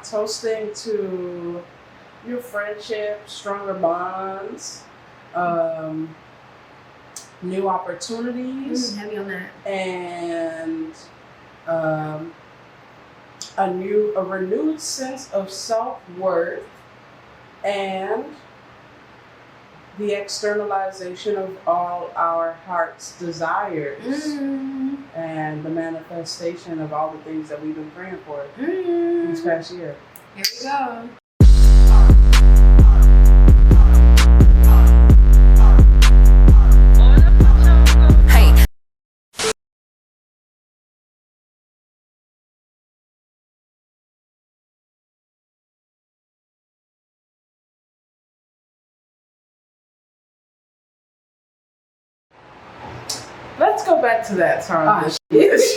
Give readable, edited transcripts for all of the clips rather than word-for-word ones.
toasting to new friendships, stronger bonds, new opportunities. Heavy on that. And a renewed sense of self-worth, and the externalization of all our heart's desires, and the manifestation of all the things that we've been praying for this past year. Here we go. Let's go back to that song. Because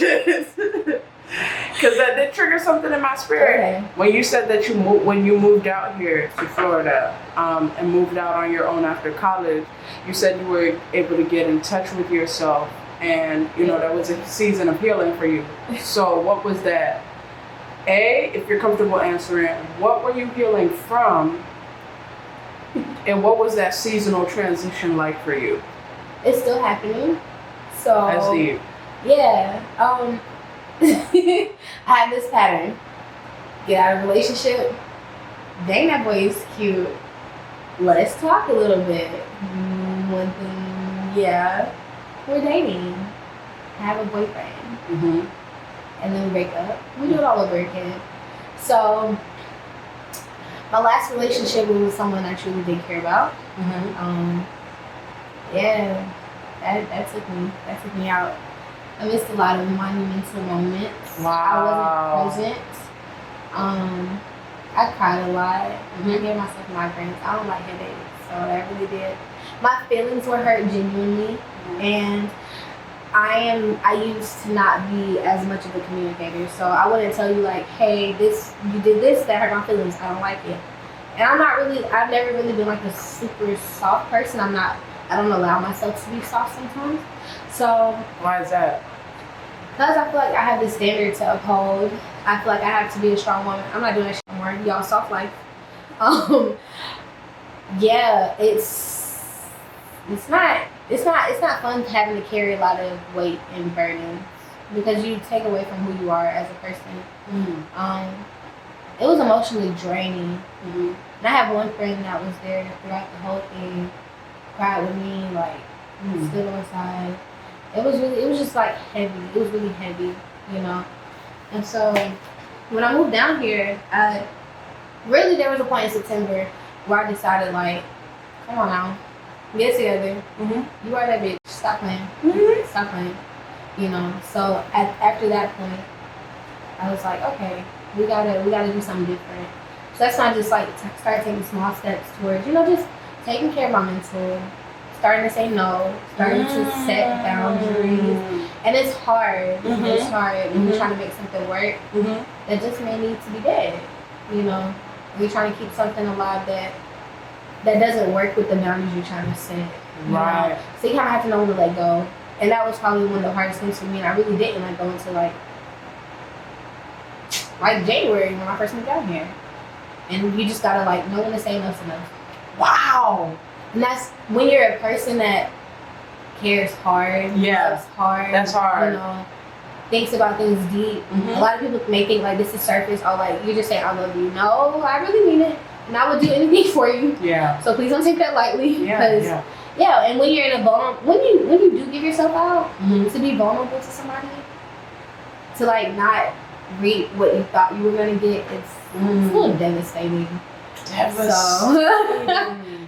that did trigger something in my spirit. Okay. When you said that when you moved out here to Florida, and moved out on your own after college, you said you were able to get in touch with yourself, and that was a season of healing for you. So what was that? If you're comfortable answering, what were you healing from, and what was that seasonal transition like for you? It's still happening. So That's deep. Yeah. I have this pattern. Get out of a relationship. Dang, that boy is cute. Let's talk a little bit. One thing, yeah. We're dating. I have a boyfriend. And then we break up. We do it all over again. So my last relationship was with someone I truly did care about. Yeah. That took me out. I missed a lot of monumental moments. Wow. I wasn't present. I cried a lot. I gave myself migraines. I don't like headaches, so that really did. My feelings were hurt genuinely, and I used to not be as much of a communicator. So I wouldn't tell you like, hey, you did this, that hurt my feelings. I don't like it. And I've never really been like a super soft person. I don't allow myself to be soft sometimes. So why is that? Because I feel like I have this standard to uphold. I feel like I have to be a strong woman. I'm not doing that shit anymore. Y'all soft life. Yeah, it's not fun having to carry a lot of weight and burdens because you take away from who you are as a person. It was emotionally draining. And I have one friend that was there throughout the whole thing. Cried with me, like stood on my side. It was just like heavy. It was really heavy, And so when I moved down here, really there was a point in September where I decided like, come on now, get together. You are that bitch. Stop playing. Stop playing. So after that point, I was like, okay, we gotta do something different. So that's when I just like start taking small steps towards, just taking care of my mental, starting to say no, starting to set boundaries. And it's hard. It's hard when you're trying to make something work that just may need to be dead. You're trying to keep something alive that doesn't work with the boundaries you're trying to set. Right. So you kind of have to know when to let go. And that was probably one of the hardest things for me. And I really didn't let go until like January when I first moved down here. And you just gotta like know when to say enough's enough. Wow. And that's when you're a person that cares hard. Loves hard. That's hard. Thinks about things deep. A lot of people may think like this is surface or like you just say I love you. No, I really mean it. And I would do anything for you. Yeah. So please don't take that lightly. Because and when you're in a when you do give yourself out to be vulnerable to somebody, to like not reap what you thought you were gonna get, it's a little devastating. So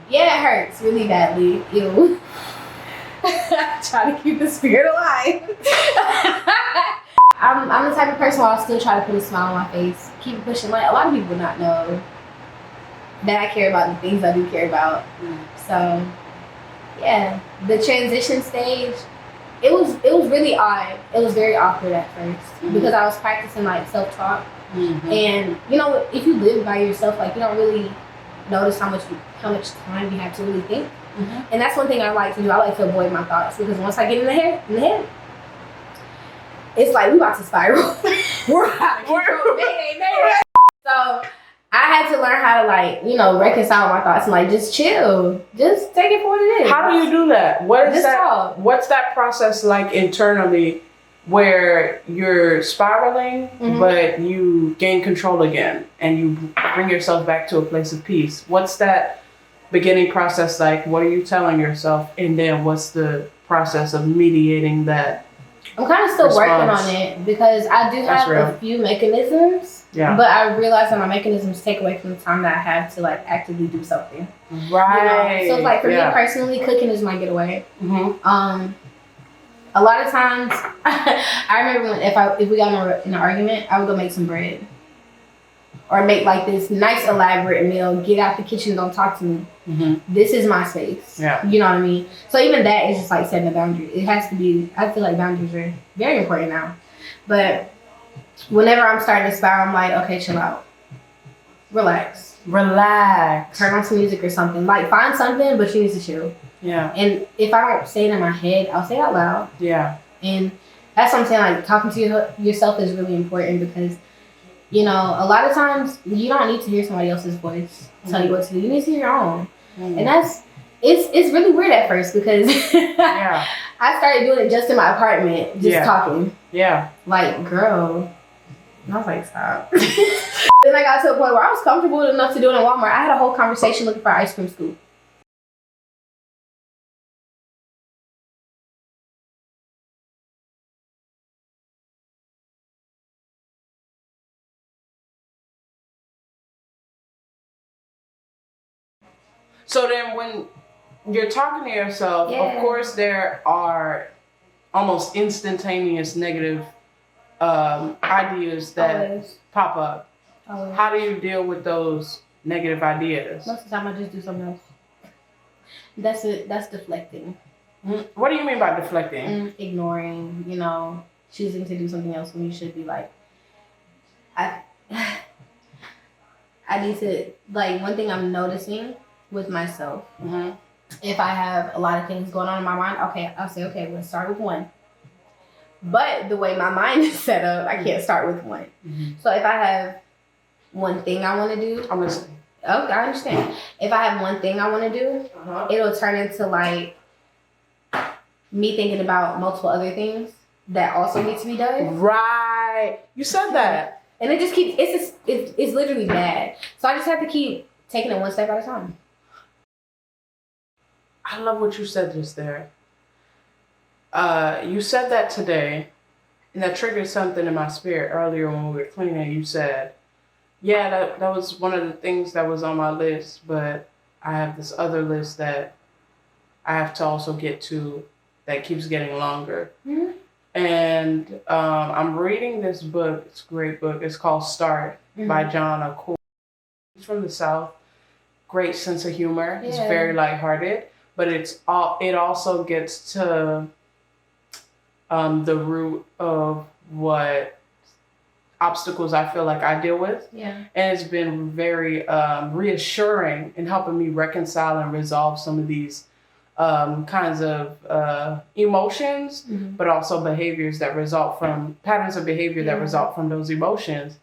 yeah, it hurts really badly. Ew. Try to keep the spirit alive. I'm the type of person where I'll still try to put a smile on my face, keep pushing. Like a lot of people would not know that I care about the things I do care about. So yeah, the transition stage, it was really odd. It was very awkward at first because I was practicing like self-talk. And if you live by yourself, like you don't really notice how much time you have to really think. And that's one thing I like to do. I like to avoid my thoughts because once I get in the head, it's like we about to spiral. We're mayday. So learn how to like, you know, reconcile my thoughts and like just chill. Just take it for what it is. How do you do that? What is Just that? talk. What's that process like internally where you're spiraling, but you gain control again and you bring yourself back to a place of peace? What's that beginning process like? What are you telling yourself? And then what's the process of mediating that? I'm kind of still response? working on it because I do have a few mechanisms. Yeah. But I realize that my mechanisms take away from the time that I have to like actively do something. Right. You know? So like for me personally, cooking is my getaway. A lot of times, I remember when if we got in an argument, I would go make some bread. Or make like this nice elaborate meal, get out the kitchen, don't talk to me. This is my space. Yeah. You know what I mean? So even that is just like setting a boundary. It has to be, I feel like boundaries are very important now. But whenever I'm starting to spiral, I'm like, okay, chill out. Relax. Turn on some music or something. Like find something, but you need to chill. Yeah. And if I don't say it in my head, I'll say it out loud. Yeah. And that's what I'm saying. Like talking to yourself is really important because, you know, a lot of times you don't need to hear somebody else's voice tell you what to do. You need to hear your own. And it's really weird at first because I started doing it just in my apartment, just talking. Yeah. Like, girl. And I was like, stop. Then I got to a point where I was comfortable enough to do it in Walmart. I had a whole conversation looking for an ice cream scoop. So then when you're talking to yourself, of course there are almost instantaneous negative ideas that pop up. How do you deal with those negative ideas? Most of the time I just do something else. That's it. That's deflecting. What do you mean by deflecting? Ignoring, you know, choosing to do something else when you should be like, I need to, like, one thing I'm noticing with myself, if I have a lot of things going on in my mind, okay, I'll say, okay, let's start with one. But the way my mind is set up, I can't start with one. So if I have one thing I want to do, I'm listening. Okay, I understand. If I have one thing I want to do, it'll turn into like me thinking about multiple other things that also need to be done. Right. You said that. And it just keeps, it's literally bad. So I just have to keep taking it one step at a time. I love what you said just there. You said that today, and that triggered something in my spirit earlier when we were cleaning. You said, yeah, that was one of the things that was on my list, but I have this other list that I have to also get to that keeps getting longer. And I'm reading this book. It's a great book. It's called Start by John O'Cool. He's from the South. Great sense of humor. It's very lighthearted, but it also gets to the root of what obstacles I feel like I deal with. And it's been very reassuring in helping me reconcile and resolve some of these kinds of emotions, but also behaviors that result from patterns of behavior that result from those emotions.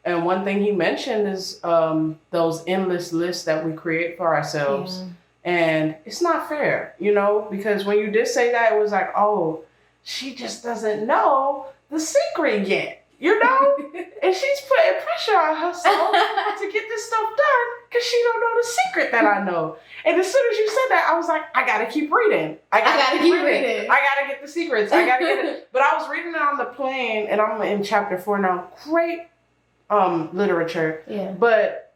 And one thing he mentioned is those endless lists that we create for ourselves. And it's not fair, you know, because when you did say that, it was like, oh, she just doesn't know the secret yet, you know? And she's putting pressure on herself to get this stuff done because she don't know the secret that I know. And as soon as you said that, I was like, I gotta keep reading. I gotta keep reading. I gotta get the secrets. I gotta get it. But I was reading it on the plane, and I'm in chapter 4 now. Great literature. But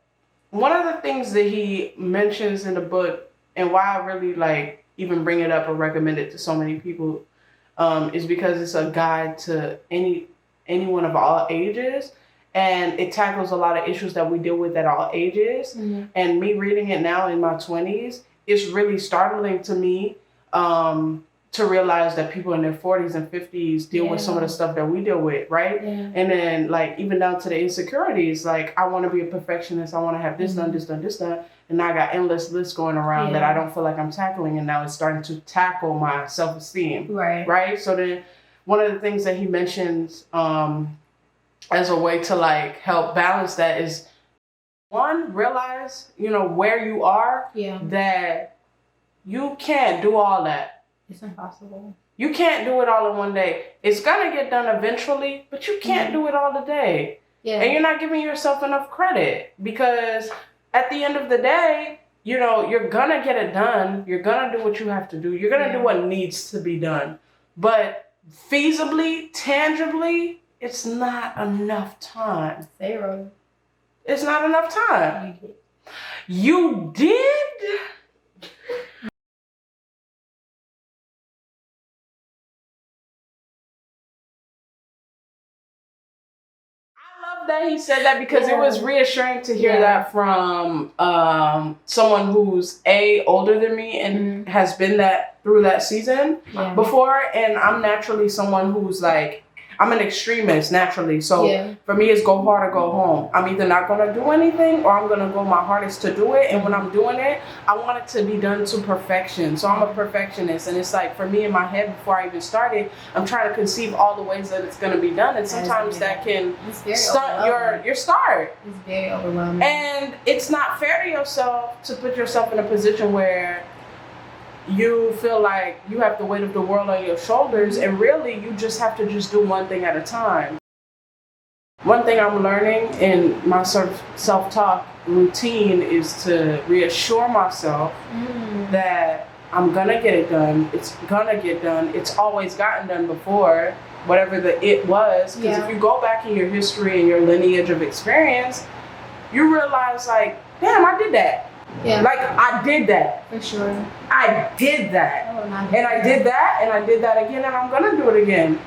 one of the things that he mentions in the book, and why I really like even bring it up or recommend it to so many people, is because it's a guide to anyone of all ages, and it tackles a lot of issues that we deal with at all ages. And me reading it now in my 20s, it's really startling to me to realize that people in their 40s and 50s deal with some of the stuff that we deal with, right? And then like even down to the insecurities, like I want to be a perfectionist, I want to have this done, this done, this done, and now I got endless lists going around that I don't feel like I'm tackling, and now it's starting to tackle my self-esteem, right? So then one of the things that he mentions as a way to like help balance that is One, realize, where you are, that you can't do all that. It's impossible. You can't do it all in one day. It's going to get done eventually, but you can't do it all today. Yeah. And you're not giving yourself enough credit, because at the end of the day, you're going to get it done. You're going to do what you have to do. You're going to do what needs to be done. But feasibly, tangibly, it's not enough time. Zero. It's not enough time. You did? That he said that, because it was reassuring to hear that from someone who's older than me and has been through that season before. And I'm naturally someone who's like, I'm an extremist naturally. So for me, it's go hard or go home. I'm either not going to do anything, or I'm going to go my hardest to do it. And when I'm doing it, I want it to be done to perfection. So I'm a perfectionist. And it's like, for me in my head, before I even started, I'm trying to conceive all the ways that it's going to be done. And sometimes that can stunt your start. It's very overwhelming. And it's not fair to yourself to put yourself in a position where you feel like you have the weight of the world on your shoulders, and really you just have to just do one thing at a time. One thing I'm learning in my sort of self-talk routine is to reassure myself that I'm gonna get it done. It's gonna get done. It's always gotten done before, whatever it was. Because if you go back in your history and your lineage of experience, you realize, like, damn, I did that. Yeah. Like, I did that. For sure. I did that. And I did that, and I did that again, and I'm gonna do it again.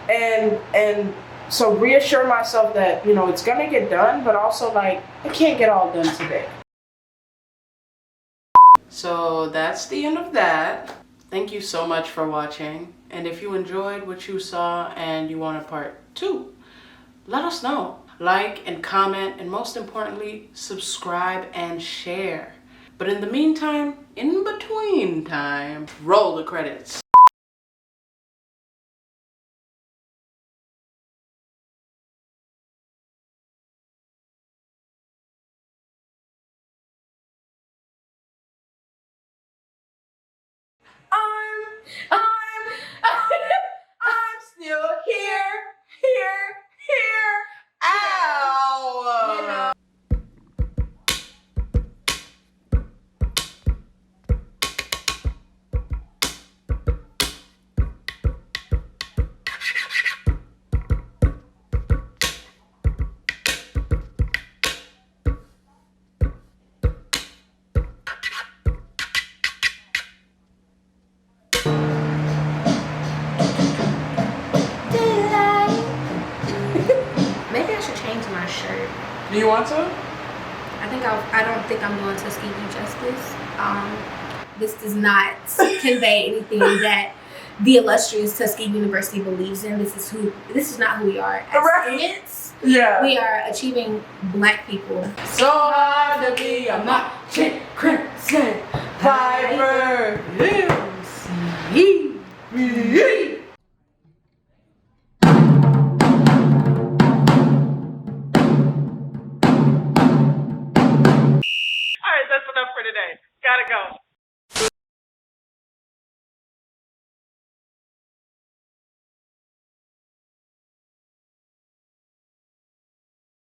And so reassure myself that, it's gonna get done, but also, like, it can't get all done today. So that's the end of that. Thank you so much for watching. And if you enjoyed what you saw and you want a part 2, let us know. Like and comment, and most importantly, subscribe and share. But in the meantime, in between time, roll the credits. I'm still here. Ow! Maybe I should change my shirt. Do you want to? I don't think I'm going to Tuskegee Justice. This does not convey anything that the illustrious Tuskegee University believes in. This is not who we are as students. Yeah. We are achieving Black people. So hard to be a marching crimson viper. Alright, that's enough for today. Gotta go.